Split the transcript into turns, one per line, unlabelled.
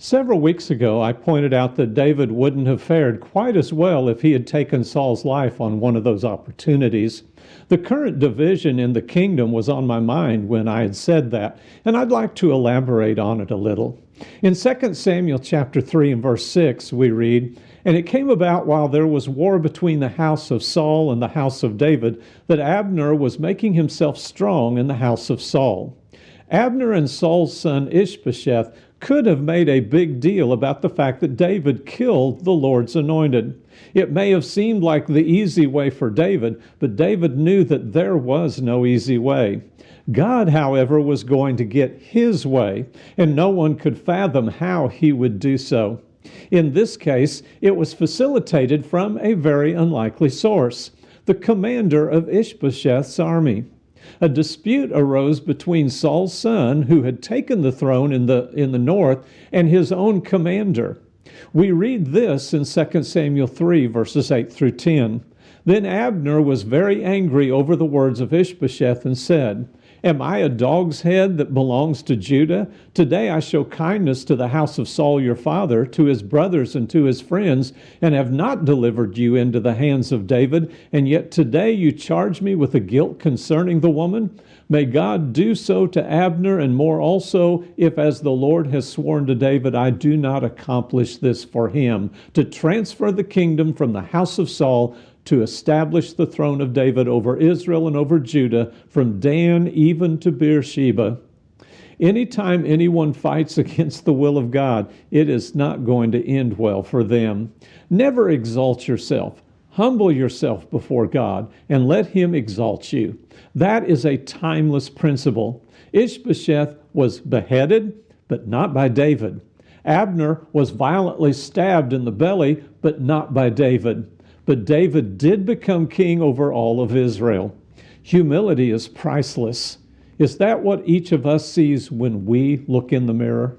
Several weeks ago, I pointed out that David wouldn't have fared quite as well if he had taken Saul's life on one of those opportunities. The current division in the kingdom was on my mind when I had said that, and I'd like to elaborate on it a little. In 2 Samuel chapter 3 and verse 6, we read, "And it came about while there was war between the house of Saul and the house of David, that Abner was making himself strong in the house of Saul." Abner and Saul's son Ishbosheth could have made a big deal about the fact that David killed the Lord's anointed. It may have seemed like the easy way for David, but David knew that there was no easy way. God, however, was going to get his way, and no one could fathom how he would do so. In this case, it was facilitated from a very unlikely source, the commander of Ishbosheth's army. A dispute arose between Saul's son, who had taken the throne in the north, and his own commander. We read this in 2 Samuel 3, verses 8 through 10. "Then Abner was very angry over the words of Ishbosheth and said, 'Am I a dog's head that belongs to Judah? Today I show kindness to the house of Saul your father, to his brothers and to his friends, and have not delivered you into the hands of David, and yet today you charge me with a guilt concerning the woman? May God do so to Abner and more also, if as the Lord has sworn to David, I do not accomplish this for him, to transfer the kingdom from the house of Saul to establish the throne of David over Israel and over Judah, from Dan even to Beersheba.'" Anytime anyone fights against the will of God, it is not going to end well for them. Never exalt yourself. Humble yourself before God and let him exalt you. That is a timeless principle. Ishbosheth was beheaded, but not by David. Abner was violently stabbed in the belly, but not by David. But David did become king over all of Israel. Humility is priceless. Is that what each of us sees when we look in the mirror?